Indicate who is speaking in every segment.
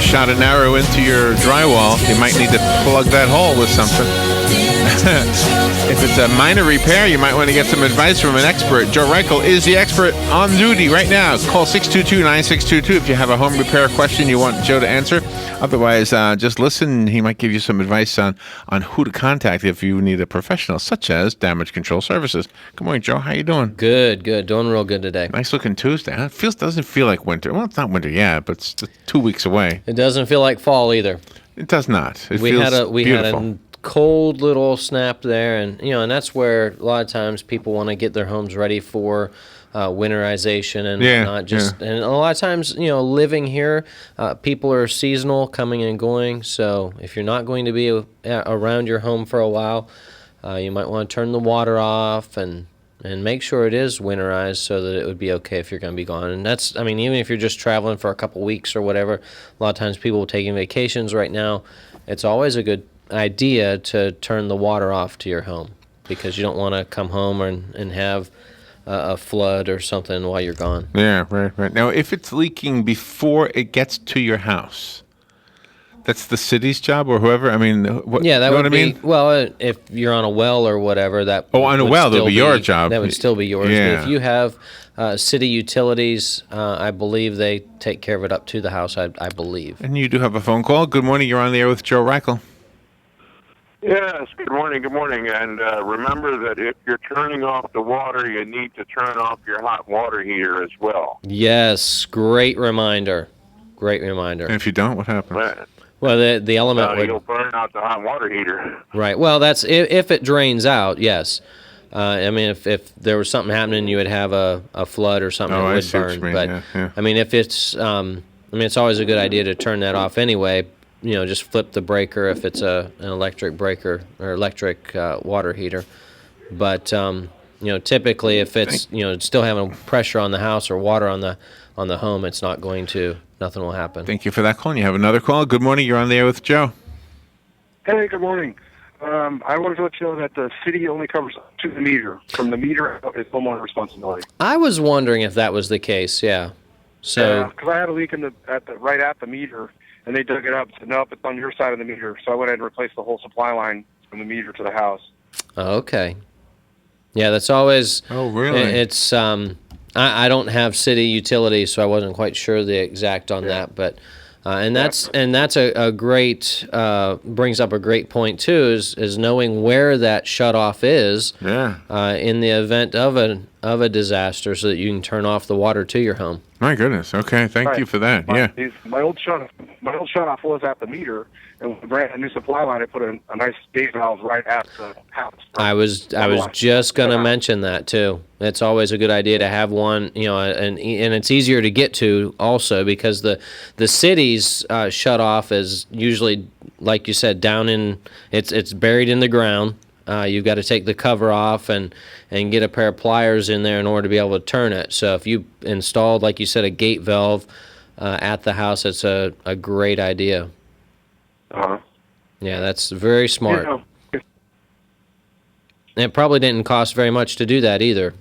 Speaker 1: shot an arrow into your drywall, you might need to plug that hole with something. If it's a minor repair, you might want to get some advice from an expert. Joe Reichel is the expert on duty right now. Call 622-9622 if you have a home repair question you want Joe to answer. Otherwise, just listen. He might give you some advice on who to contact if you need a professional, such as Damage Control Services. Good morning, Joe. How you doing?
Speaker 2: Good. Doing real good today.
Speaker 1: Nice looking Tuesday. Doesn't feel like winter. Well, it's not winter yet, but it's 2 weeks away.
Speaker 2: It doesn't feel like fall either.
Speaker 1: It does not.
Speaker 2: We had a cold little snap there, and that's where a lot of times people want to get their homes ready for winterization and not just. And a lot of times, living here, people are seasonal, coming and going. So if you're not going to be around your home for a while, you might want to turn the water off and make sure it is winterized so that it would be okay if you're going to be gone. And that's, even if you're just traveling for a couple weeks or whatever, a lot of times people are taking vacations right now. It's always a good idea to turn the water off to your home because you don't want to come home and have a flood or something while you're gone.
Speaker 1: Yeah, right. Now, if it's leaking before it gets to your house, that's the city's job or whoever.
Speaker 2: That would be. Well, if you're on a well or whatever, that.
Speaker 1: Oh, on a well, that would be your job.
Speaker 2: That would still be yours.
Speaker 1: Yeah.
Speaker 2: But if you have city utilities, I believe they take care of it up to the house. I believe.
Speaker 1: And you do have a phone call. Good morning. You're on the air with Joe Reichel.
Speaker 3: Yes, good morning. And remember that if you're turning off the water, you need to turn off your hot water heater as well.
Speaker 2: Yes, great reminder.
Speaker 1: And if you don't, what happens?
Speaker 3: Right.
Speaker 2: Well, the element would...
Speaker 3: You'll burn out the hot water heater.
Speaker 2: Right. Well, that's if it drains out, yes. If there was something happening, you would have a flood or something that would burn. But,
Speaker 1: yeah.
Speaker 2: if it's... it's always a good idea to turn that off anyway. Just flip the breaker if it's an electric breaker or electric water heater. But typically if it's still having pressure on the house or water on the home, it's not going to. Nothing will happen.
Speaker 1: Thank you for that call. And you have another call. Good morning. You're on the air with Joe.
Speaker 4: Hey, good morning. I wanted to let you know that the city only covers up to the meter. From the meter out is homeowner responsibility.
Speaker 2: I was wondering if that was the case. Yeah. So.
Speaker 4: Because I had a leak right at the meter. And they dug it up and said, nope, it's on your side of the meter. So I went ahead and replaced the whole supply line from the meter to the house.
Speaker 2: Okay. Yeah, that's always...
Speaker 1: Oh, really?
Speaker 2: It's... I don't have city utilities, so I wasn't quite sure the exact on that. But that's a great... brings up a great point, too, is knowing where that shutoff is in the event of a disaster so that you can turn off the water to your home.
Speaker 1: My goodness. Okay, thank you for that.
Speaker 4: My old shutoff was at the meter, and when we ran a new supply line, I put a nice gate valve right at the house.
Speaker 2: I was just going to mention that too. It's always a good idea to have one, and it's easier to get to also because the city's shutoff is usually, like you said, down in it's buried in the ground. You've got to take the cover off and get a pair of pliers in there in order to be able to turn it. So if you installed, like you said, a gate valve at the house, it's a great idea.
Speaker 4: Uh-huh.
Speaker 2: Yeah, that's very smart. And it probably didn't cost very much to do that either.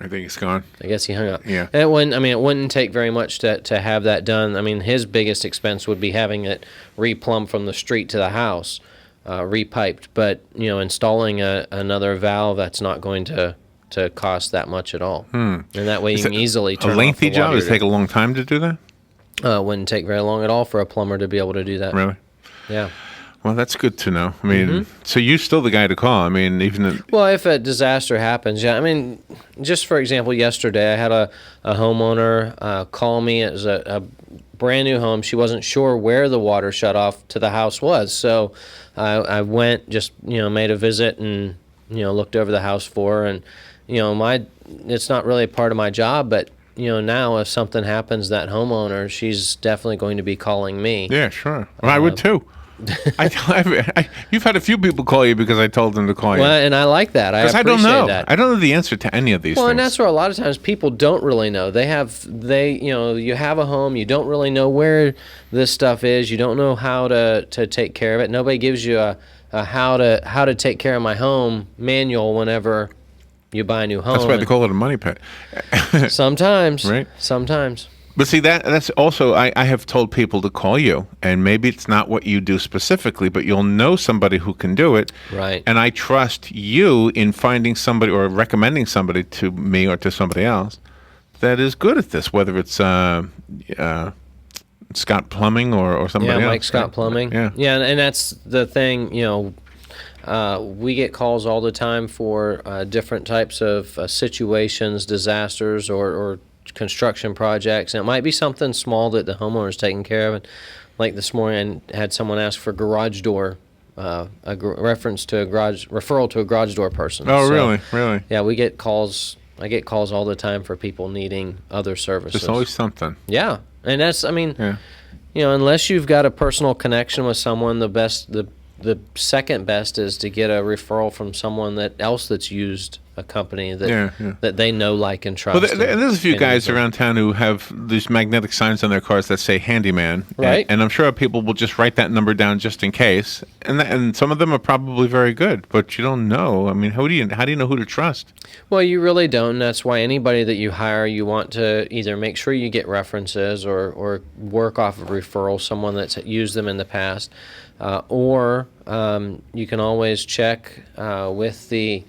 Speaker 1: I think it's gone.
Speaker 2: I guess he hung up.
Speaker 1: Yeah.
Speaker 2: And it wouldn't take very much to have that done. His biggest expense would be having it replumbed from the street to the house. Repiped, but installing another valve, that's not going to cost that much at all. And that way you can easily turn off the water. A lengthy job?
Speaker 1: Does it take a long time to do that?
Speaker 2: Wouldn't take very long at all for a plumber to be able to do that.
Speaker 1: Really?
Speaker 2: Yeah.
Speaker 1: Well, that's good to know. So you're still the guy to call.
Speaker 2: Well, if a disaster happens, just for example, yesterday I had a homeowner call me. It was a brand new home. She wasn't sure where the water shut off to the house was, so I went, just made a visit and looked over the house for her. And it's not really a part of my job, but now if something happens, that homeowner, she's definitely going to be calling me.
Speaker 1: Yeah, sure. Well, I would too. You've had a few people call you because I told them to call you.
Speaker 2: Well, and I like that. I appreciate that.
Speaker 1: I don't know the answer to any of these things.
Speaker 2: Well, and that's where a lot of times people don't really know. You have a home, you don't really know where this stuff is, you don't know how to take care of it. Nobody gives you a how to take care of my home manual whenever you buy a new home.
Speaker 1: That's why they call it a money pit.
Speaker 2: Sometimes.
Speaker 1: Right?
Speaker 2: Sometimes.
Speaker 1: But see, that's also, I have told people to call you, and maybe it's not what you do specifically, but you'll know somebody who can do it.
Speaker 2: Right.
Speaker 1: And I trust you in finding somebody or recommending somebody to me or to somebody else that is good at this, whether it's Scott Plumbing or somebody else.
Speaker 2: Yeah, Mike Scott
Speaker 1: right?
Speaker 2: Plumbing.
Speaker 1: Yeah.
Speaker 2: Yeah, and that's the thing, we get calls all the time for different types of situations, disasters, or construction projects. And it might be something small that the homeowner is taking care of. And like this morning, I had someone ask for garage door, reference to a referral to a garage door person.
Speaker 1: Oh,
Speaker 2: So,
Speaker 1: really?
Speaker 2: Yeah, we get calls. I get calls all the time for people needing other services.
Speaker 1: There's always something.
Speaker 2: Yeah, and that's, unless you've got a personal connection with someone, the second best is to get a referral from someone else that's used a company that they know, like, and trust.
Speaker 1: Well, there's a few guys around town who have these magnetic signs on their cars that say handyman.
Speaker 2: Right.
Speaker 1: And I'm sure people will just write that number down just in case. And some of them are probably very good, but you don't know. I mean, how do you know who to trust?
Speaker 2: Well, you really don't. And that's why anybody that you hire, you want to either make sure you get references or work off of referral, someone that's used them in the past. Or you can always check with the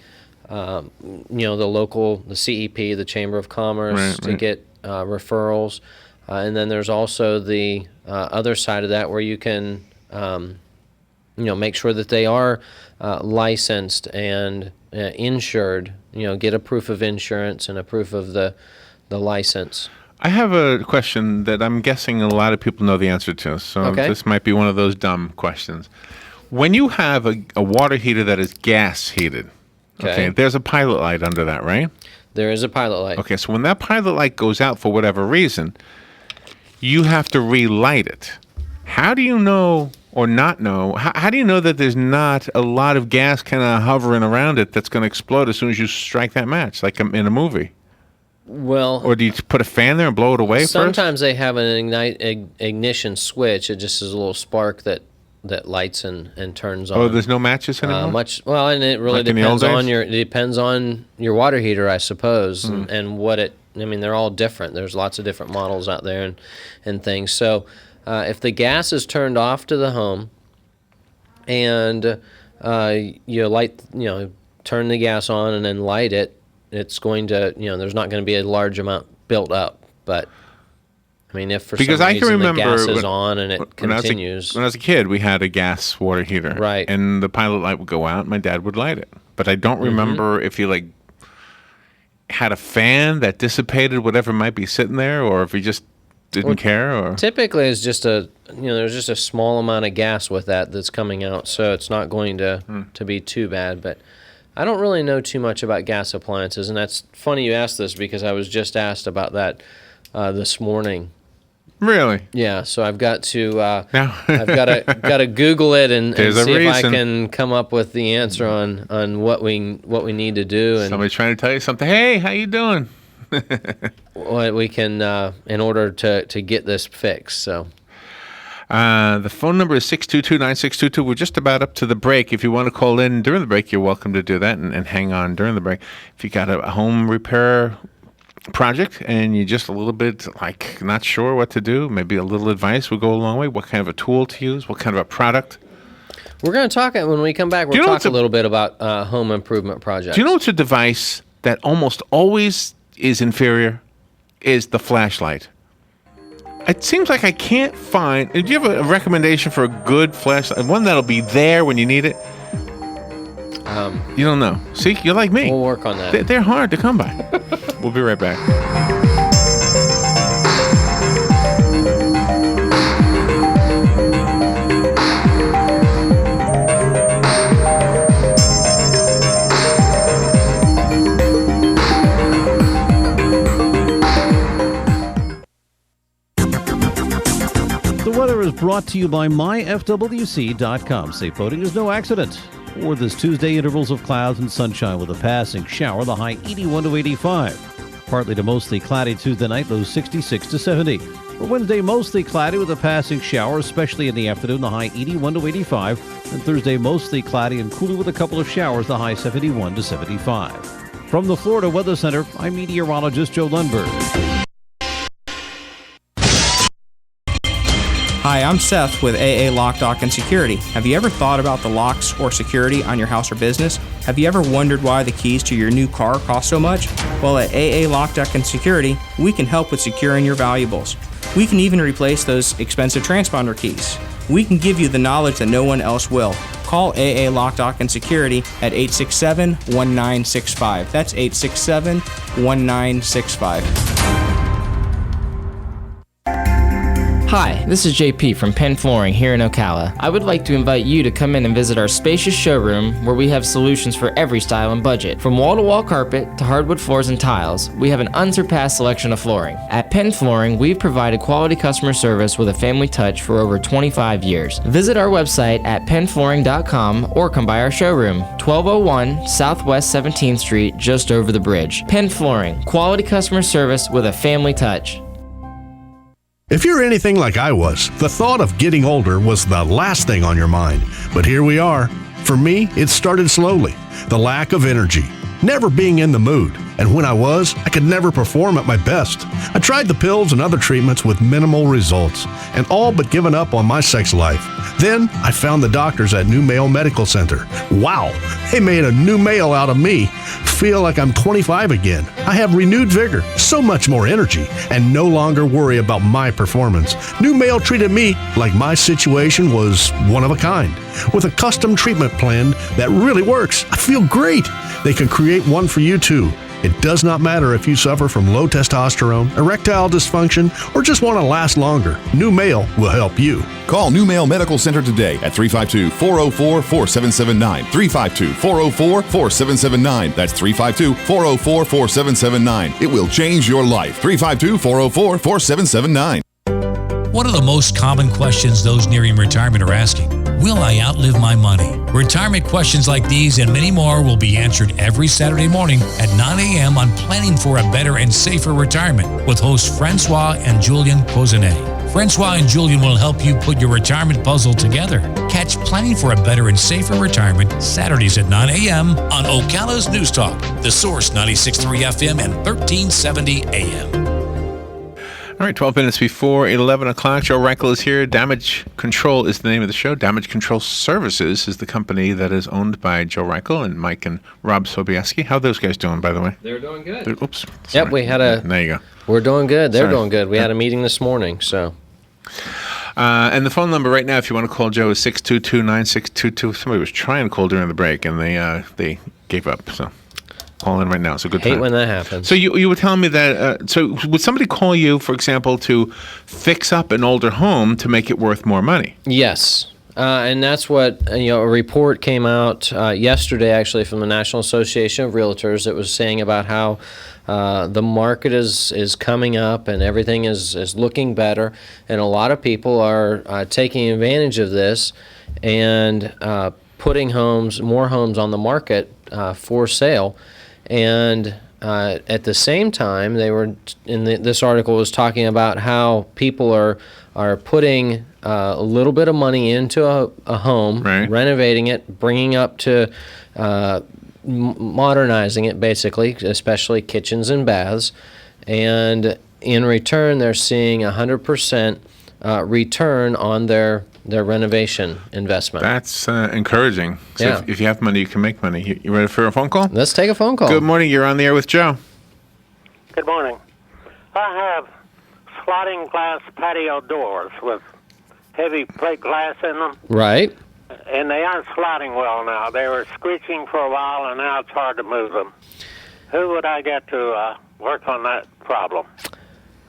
Speaker 2: the CEP, the Chamber of Commerce, to get referrals. And then there's also the other side of that where you can, make sure that they are licensed and insured. Get a proof of insurance and a proof of the license.
Speaker 1: I have a question that I'm guessing a lot of people know the answer to, so this might be one of those dumb questions. When you have a water heater that is gas heated, okay, there's a pilot light under that, right?
Speaker 2: There is a pilot light.
Speaker 1: Okay, so when that pilot light goes out for whatever reason, you have to relight it. How do you know or not know? How do you know that there's not a lot of gas kind of hovering around it that's going to explode as soon as you strike that match, like in a movie?
Speaker 2: Well,
Speaker 1: or do you put a fan there and blow it away
Speaker 2: sometimes
Speaker 1: first?
Speaker 2: They have an ignition switch. It just is a little spark that lights and turns on.
Speaker 1: Oh, there's no matches anymore?
Speaker 2: And it really depends on your water heater, I suppose, and what it. I mean, they're all different. There's lots of different models out there and things. So, if the gas is turned off to the home, and you turn the gas on and then light it, it's going to, there's not going to be a large amount built up. But I mean, if for some reason the gas is on and it continues.
Speaker 1: When I was a kid, we had a gas water heater.
Speaker 2: Right.
Speaker 1: And the pilot light would go out, and my dad would light it. But I don't remember if he, had a fan that dissipated whatever might be sitting there, or if he just didn't care. Or
Speaker 2: typically, it's just there's just a small amount of gas with that's coming out, so it's not going to be too bad. But I don't really know too much about gas appliances, and that's funny you asked this because I was just asked about that this morning.
Speaker 1: Really?
Speaker 2: Yeah. So I've got to I've got to Google it and see if I can come up with the answer on what we need to do. And
Speaker 1: somebody's trying to tell you something. Hey, how you doing?
Speaker 2: What we can in order to get this fixed. So.
Speaker 1: The phone number is 622-9622. We're just about up to the break. If you want to call in during the break, you're welcome to do that and hang on during the break. If you got a home repair project and you're just a little bit not sure what to do, maybe a little advice would go a long way. What kind of a tool to use? What kind of a product?
Speaker 2: We're going to talk, when we come back, we'll talk a little bit about home improvement projects.
Speaker 1: Do you know what's a device that almost always is inferior? Is the flashlight. It seems like I can't find. Do you have a recommendation for a good flashlight? One that'll be there when you need it? You don't know. See, you're like me.
Speaker 2: We'll work on that.
Speaker 1: They're hard to come by. We'll be right back.
Speaker 5: The weather is brought to you by myfwc.com. Safe boating is no accident. For this Tuesday, intervals of clouds and sunshine with a passing shower, the high 81 to 85. Partly to mostly cloudy Tuesday night, low 66 to 70. For Wednesday, mostly cloudy with a passing shower, especially in the afternoon, the high 81 to 85. And Thursday, mostly cloudy and cooler with a couple of showers, the high 71 to 75. From the Florida Weather Center, I'm meteorologist Joe Lundberg.
Speaker 6: Hi, I'm Seth with AA Lock, Dock, and Security. Have you ever thought about the locks or security on your house or business? Have you ever wondered why the keys to your new car cost so much? Well, at AA Lock, Dock, and Security, we can help with securing your valuables. We can even replace those expensive transponder keys. We can give you the knowledge that no one else will. Call AA Lock, Dock, and Security at 867-1965. That's 867-1965.
Speaker 7: Hi, this is JP from Penn Flooring here in Ocala. I would like to invite you to come in and visit our spacious showroom where we have solutions for every style and budget. From wall-to-wall carpet to hardwood floors and tiles, we have an unsurpassed selection of flooring. At Penn Flooring, we've provided quality customer service with a family touch for over 25 years. Visit our website at pennflooring.com or come by our showroom, 1201 Southwest 17th Street, just over the bridge. Penn Flooring, quality customer service with a family touch.
Speaker 8: If you're anything like I was, the thought of getting older was the last thing on your mind. But here we are. For me, it started slowly. The lack of energy, never being in the mood. And when I was, I could never perform at my best. I tried the pills and other treatments with minimal results, and all but given up on my sex life. Then I found the doctors at New Male Medical Center. Wow, they made a new male out of me. Feel like I'm 25 again. I have renewed vigor, so much more energy, and no longer worry about my performance. New Male treated me like my situation was one of a kind. With a custom treatment plan that really works, I feel great. They can create one for you too. It does not matter if you suffer from low testosterone, erectile dysfunction, or just want to last longer. New Male will help you.
Speaker 9: Call New Male Medical Center today at 352-404-4779. 352-404-4779. That's 352-404-4779. It will change your life. 352-404-4779.
Speaker 10: One of the most common questions those nearing retirement are asking: will I outlive my money? Retirement questions like these and many more will be answered every Saturday morning at 9 a.m. on Planning for a Better and Safer Retirement with hosts Francois and Julian Pozenet. Francois and Julian will help you put your retirement puzzle together. Catch Planning for a Better and Safer Retirement Saturdays at 9 a.m. on Ocala's News Talk, The Source 96.3 FM and 1370 AM.
Speaker 1: All right, 12 minutes before 11 o'clock. Joe Reichel is here. Damage Control is the name of the show. Damage Control Services is the company that is owned by Joe Reichel and Mike and Rob Sobieski. How are those guys doing, by the way?
Speaker 2: They're doing good.
Speaker 1: Oops.
Speaker 2: Yep, we had a...
Speaker 1: There you go.
Speaker 2: We're doing good. They're doing good. We had a meeting this morning, so...
Speaker 1: And the phone number right now, if you want to call Joe, is 622-9622. Somebody was trying to call during the break, and they gave up, so... Call in right now. It's a good time.
Speaker 2: Hate when that happens.
Speaker 1: So you were telling me that, so would somebody call you, for example, to fix up an older home to make it worth more money?
Speaker 2: Yes. And that's what, a report came out yesterday, actually, from the National Association of Realtors. It was saying about how the market is coming up and everything is looking better. And a lot of people are taking advantage of this and putting more homes on the market for sale. And at the same time, they were this article was talking about how people are putting a little bit of money into a home, right, renovating it, bringing up to modernizing it, basically, especially kitchens and baths, and in return, they're seeing 100% return on their renovation investment.
Speaker 1: That's encouraging. So
Speaker 2: yeah.
Speaker 1: If you have money, you can make money. You ready for a phone call?
Speaker 2: Let's take a phone call.
Speaker 1: Good morning. You're on the air with Joe.
Speaker 11: Good morning. I have sliding glass patio doors with heavy plate glass in them.
Speaker 2: Right.
Speaker 11: And they aren't sliding well now. They were screeching for a while, and now it's hard to move them. Who would I get to work on that problem?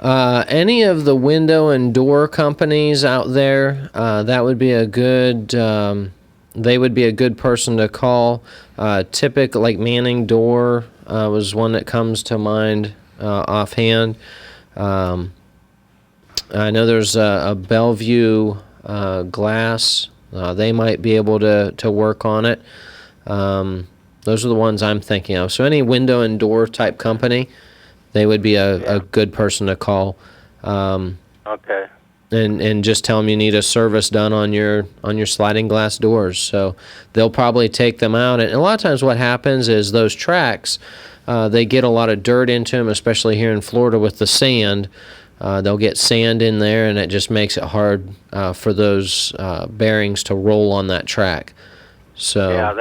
Speaker 2: Any of the window and door companies out there, that would be a good. They would be a good person to call. Typical, like Manning Door was one that comes to mind offhand. I know there's a Bellevue Glass. They might be able to work on it. Those are the ones I'm thinking of. So any window and door type company, they would be a good person to call.
Speaker 11: Okay.
Speaker 2: And just tell them you need a service done on your sliding glass doors. So they'll probably take them out. And a lot of times what happens is those tracks, they get a lot of dirt into them, especially here in Florida with the sand. they'll get sand in there, and it just makes it hard for those bearings to roll on that track. So
Speaker 11: yeah,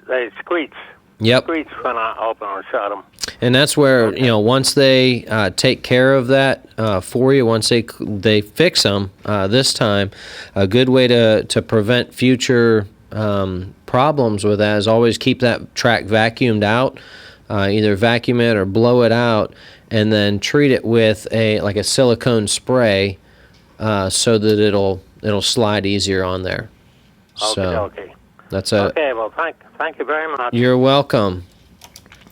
Speaker 11: they squeak.
Speaker 2: Yep.
Speaker 11: Squeaks when I open or shut them.
Speaker 2: And that's where, once they take care of that for you, once they fix them this time, a good way to prevent future problems with that is always keep that track vacuumed out, either vacuum it or blow it out, and then treat it with a silicone spray so that it'll slide easier on there.
Speaker 11: Okay.
Speaker 2: That's
Speaker 11: okay, well, thank you very much.
Speaker 2: You're welcome.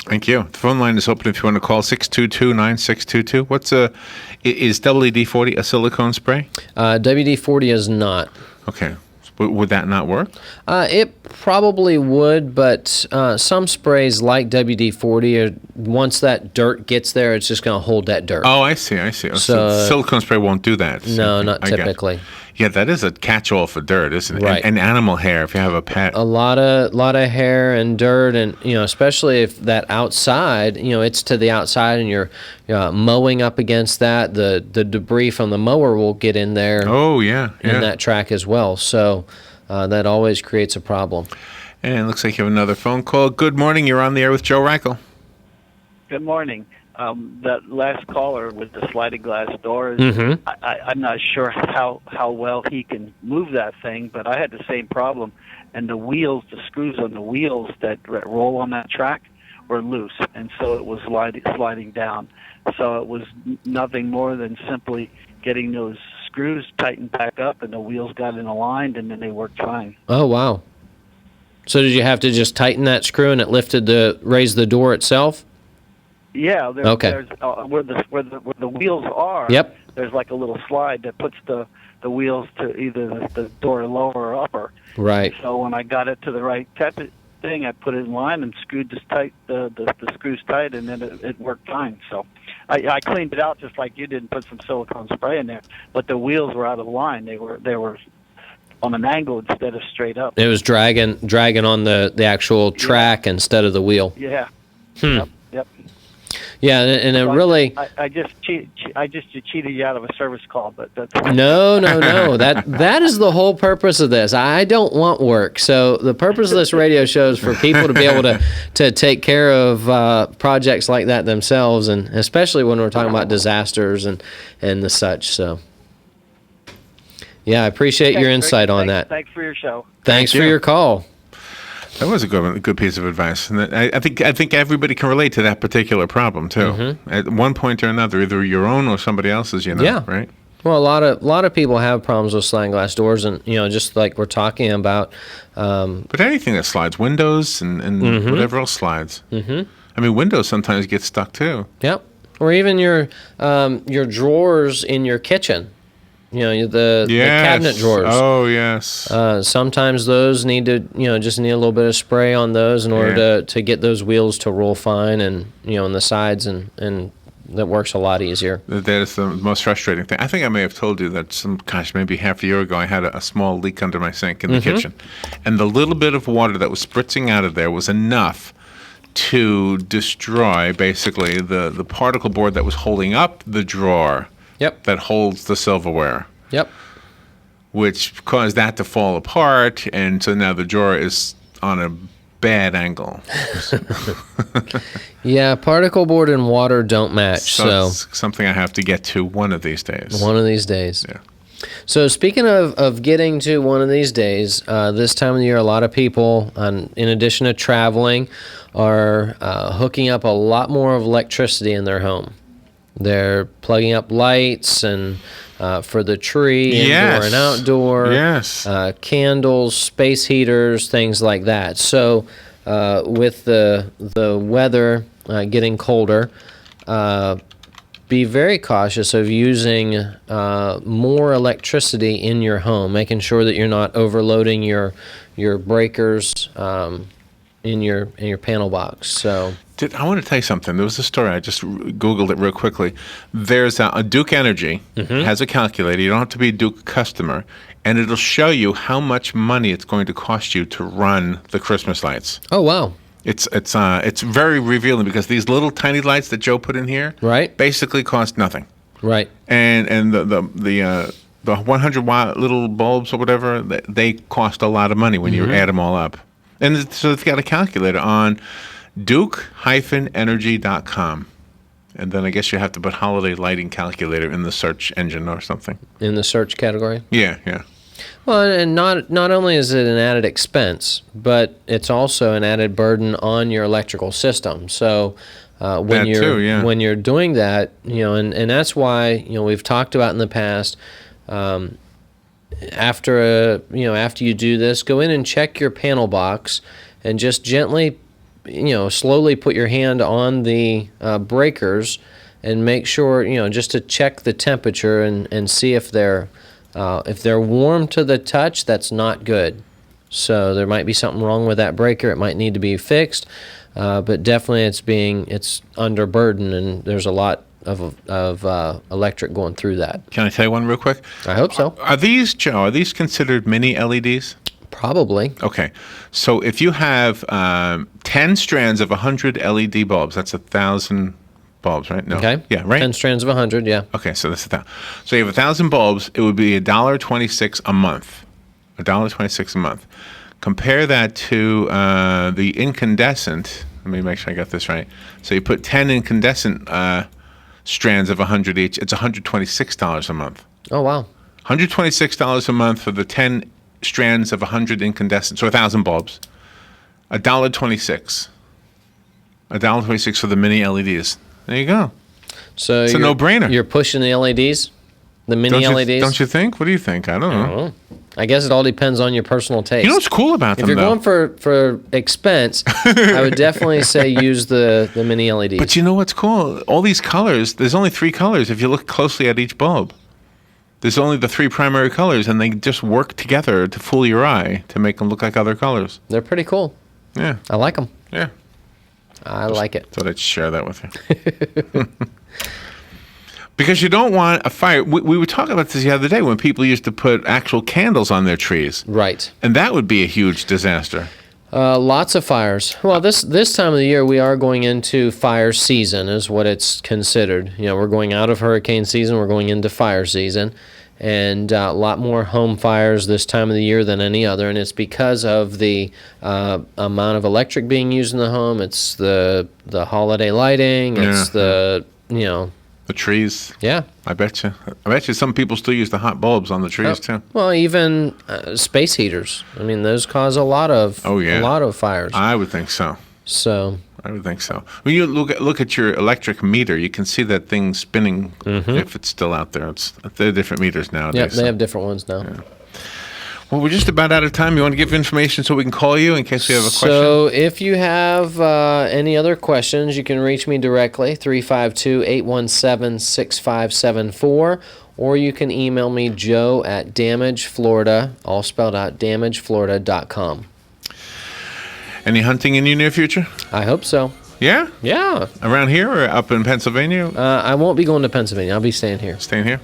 Speaker 1: Thank you. The phone line is open if you want to call 622-9622. Is WD-40 a silicone spray?
Speaker 2: WD-40 is not.
Speaker 1: Okay. Would that not work?
Speaker 2: It probably would, but some sprays like WD-40, once that dirt gets there, it's just going to hold that dirt.
Speaker 1: Oh, I see. So silicone spray won't do that.
Speaker 2: No, not typically.
Speaker 1: Yeah, that is a catch-all for dirt, isn't it?
Speaker 2: Right.
Speaker 1: And animal hair, if you have a pet.
Speaker 2: A lot of hair and dirt, and especially if that outside, it's to the outside, and you're mowing up against that. The debris from the mower will get in there.
Speaker 1: Oh yeah.
Speaker 2: In that track as well. So that always creates a problem.
Speaker 1: And it looks like you have another phone call. Good morning. You're on the air with Joe Reichel.
Speaker 12: Good morning. That last caller with the sliding glass doors, I'm not sure how well he can move that thing, but I had the same problem. And the screws on the wheels that roll on that track were loose, and so it was sliding down. So it was nothing more than simply getting those screws tightened back up, and the wheels got in aligned, and then they worked fine.
Speaker 2: Oh, wow. So did you have to just tighten that screw and it raised the door itself?
Speaker 12: Yeah, there's where the wheels are.
Speaker 2: Yep.
Speaker 12: There's like a little slide that puts the wheels to either the door lower or upper.
Speaker 2: Right.
Speaker 12: So when I got it to the right thing, I put it in line and screwed the screws tight, and then it worked fine. So I cleaned it out just like you did and put some silicone spray in there, but the wheels were out of line. They were on an angle instead of straight up.
Speaker 2: It was dragging on the actual track instead of the wheel.
Speaker 12: Yeah.
Speaker 2: Yep.
Speaker 12: Yeah,
Speaker 2: and it
Speaker 12: so
Speaker 2: really.
Speaker 12: I just cheated you out of a service call, but that's.
Speaker 2: No. That is the whole purpose of this. I don't want work, so the purpose of this radio show is for people to be able to take care of projects like that themselves, and especially when we're talking about disasters and the such. So. Yeah, I appreciate your insight on that.
Speaker 12: Thanks for your show.
Speaker 2: Thanks for your call.
Speaker 1: That was a good piece of advice, and I think everybody can relate to that particular problem too. At one point or another, either your own or somebody else's.
Speaker 2: Yeah.
Speaker 1: Right.
Speaker 2: Well, a lot of people have problems with sliding glass doors, and just like we're talking about.
Speaker 1: But anything that slides, windows and whatever else slides. I mean, windows sometimes get stuck too.
Speaker 2: Yep. Or even your drawers in your kitchen. The cabinet drawers.
Speaker 1: Oh, yes.
Speaker 2: Sometimes those need to, just need a little bit of spray on those in order to get those wheels to roll fine, and on the sides, and that works a lot easier.
Speaker 1: That is the most frustrating thing. I think I may have told you that maybe half a year ago, I had a small leak under my sink in the kitchen, and the little bit of water that was spritzing out of there was enough to destroy basically the particle board that was holding up the drawer.
Speaker 2: Yep.
Speaker 1: That holds the silverware.
Speaker 2: Yep.
Speaker 1: Which caused that to fall apart, and so now the drawer is on a bad angle.
Speaker 2: Yeah, particle board and water don't match. So
Speaker 1: it's something I have to get to one of these days.
Speaker 2: One of these days.
Speaker 1: Yeah.
Speaker 2: So speaking of getting to one of these days, this time of the year, a lot of people, in addition to traveling, are hooking up a lot more of electricity in their home. They're plugging up lights and for the tree, indoor and outdoor, candles, space heaters, things like that. So with the weather getting colder, be very cautious of using more electricity in your home, making sure that you're not overloading your breakers in your panel box. So.
Speaker 1: I want to tell you something. There was a story. I just Googled it real quickly. There's a Duke Energy has a calculator. You don't have to be a Duke customer, and it'll show you how much money it's going to cost you to run the Christmas lights.
Speaker 2: Oh, wow.
Speaker 1: It's very revealing, because these little tiny lights that Joe put in here
Speaker 2: basically
Speaker 1: cost nothing.
Speaker 2: Right.
Speaker 1: And the 100-watt little bulbs or whatever, they cost a lot of money when you add them all up. And so it's got a calculator on duke-energy.com. And then I guess you have to put holiday lighting calculator in the search engine or something.
Speaker 2: In the search category?
Speaker 1: Yeah, yeah.
Speaker 2: Well, and not only is it an added expense, but it's also an added burden on your electrical system. So when you're doing that, and that's why we've talked about in the past. After you do this, go in and check your panel box, and just gently, slowly put your hand on the breakers, and make sure just to check the temperature and see if they're warm to the touch. That's not good. So there might be something wrong with that breaker. It might need to be fixed. But definitely it's under burden, and there's a lot of electric going through that.
Speaker 1: Can I tell you one real quick?
Speaker 2: I hope so.
Speaker 1: Are these considered mini LEDs?
Speaker 2: Probably.
Speaker 1: Okay. So if you have 10 strands of 100 LED bulbs, that's 1,000 bulbs, right? No.
Speaker 2: Okay.
Speaker 1: Yeah, right?
Speaker 2: 10 strands of 100, yeah.
Speaker 1: Okay, so that's 1,000. So you have 1,000 bulbs, it would be $1.26 a month. $1.26 a month. Compare that to the incandescent. Let me make sure I got this right. So you put 10 incandescent strands of 100 each. It's $126 a month.
Speaker 2: Oh, wow.
Speaker 1: $126 a month for the 10 strands of 100 incandescent. So 1,000 bulbs. $1.26. $1.26 for the mini LEDs. There you go.
Speaker 2: So
Speaker 1: it's a no-brainer.
Speaker 2: You're pushing the LEDs? The mini LEDs?
Speaker 1: Don't you think? What do you think? I don't know.
Speaker 2: I guess it all depends on your personal taste.
Speaker 1: You know what's cool about them,
Speaker 2: If you're going for expense, I would definitely say use the mini LEDs.
Speaker 1: But you know what's cool? All these colors, there's only 3 colors if you look closely at each bulb. There's only the 3 primary colors, and they just work together to fool your eye to make them look like other colors.
Speaker 2: They're pretty cool.
Speaker 1: Yeah.
Speaker 2: I like them.
Speaker 1: Yeah.
Speaker 2: I like it.
Speaker 1: Thought I'd share that with you. Because you don't want a fire. We were talking about this the other day when people used to put actual candles on their trees.
Speaker 2: Right.
Speaker 1: And that would be a huge disaster.
Speaker 2: Lots of fires. Well, this time of the year, we are going into fire season, is what it's considered. We're going out of hurricane season. We're going into fire season. And a lot more home fires this time of the year than any other. And it's because of the amount of electric being used in the home. It's the holiday lighting. It's the
Speaker 1: trees.
Speaker 2: Yeah.
Speaker 1: I bet you some people still use the hot bulbs on the trees too.
Speaker 2: Well, even space heaters. I mean, those cause a lot of fires.
Speaker 1: I would think so. I would think so. When you look at your electric meter, you can see that thing spinning if it's still out there. They're different meters nowadays.
Speaker 2: Yeah, they have different ones now.
Speaker 1: Yeah. Well, we're just about out of time. You want to give information so we can call you in case we have a question?
Speaker 2: So if you have any other questions, you can reach me directly, 352-817-6574, or you can email me, joe@damageflorida, all spelled out, damageflorida.com.
Speaker 1: Any hunting in your near future?
Speaker 2: I hope so.
Speaker 1: Yeah?
Speaker 2: Yeah.
Speaker 1: Around here or up in Pennsylvania?
Speaker 2: I won't be going to Pennsylvania. I'll be staying here.
Speaker 1: Staying here?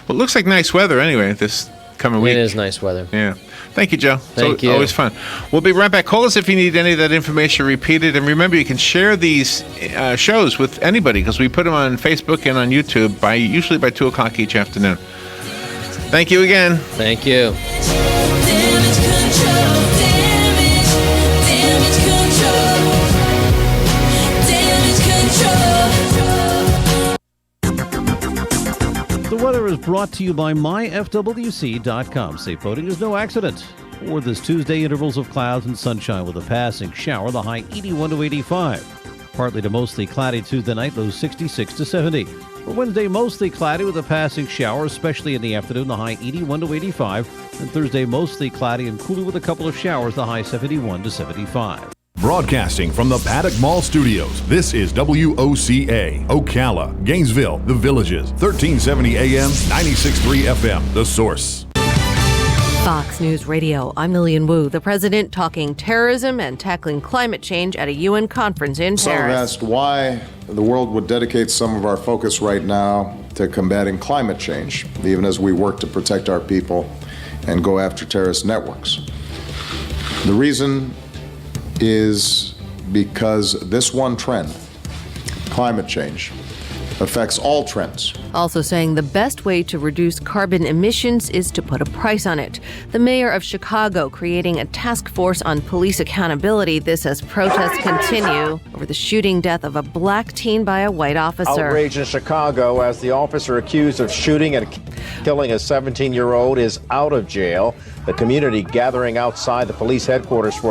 Speaker 1: Well, it looks like nice weather anyway this coming week.
Speaker 2: It is nice weather.
Speaker 1: Yeah. Thank you, Joe.
Speaker 2: Thank you.
Speaker 1: Always fun. We'll be right back. Call us if you need any of that information repeated. And remember, you can share these shows with anybody because we put them on Facebook and on YouTube usually by 2 o'clock each afternoon. Thank you again.
Speaker 2: Thank you.
Speaker 5: The weather is brought to you by myfwc.com. Safe boating is no accident. For this Tuesday, intervals of clouds and sunshine with a passing shower, the high 81 to 85. Partly to mostly cloudy Tuesday night, low 66 to 70. For Wednesday, mostly cloudy with a passing shower, especially in the afternoon, the high 81 to 85. And Thursday, mostly cloudy and cooler with a couple of showers, the high 71 to 75.
Speaker 9: Broadcasting from the Paddock Mall Studios, this is WOCA, Ocala, Gainesville, The Villages, 1370 AM, 96.3 FM, The Source.
Speaker 13: Fox News Radio, I'm Lillian Wu. The president talking terrorism and tackling climate change at a UN conference in
Speaker 14: Some have
Speaker 13: Paris.
Speaker 14: asked why the world would dedicate some of our focus right now to combating climate change, even as we work to protect our people and go after terrorist networks. The reason is because this one trend, climate change, affects all trends.
Speaker 13: Also saying the best way to reduce carbon emissions is to put a price on it. The mayor of Chicago creating a task force on police accountability. This as protests continue over the shooting death of a black teen by a white officer.
Speaker 15: Outrage in Chicago as the officer accused of shooting and killing a 17-year-old is out of jail. The community gathering outside the police headquarters for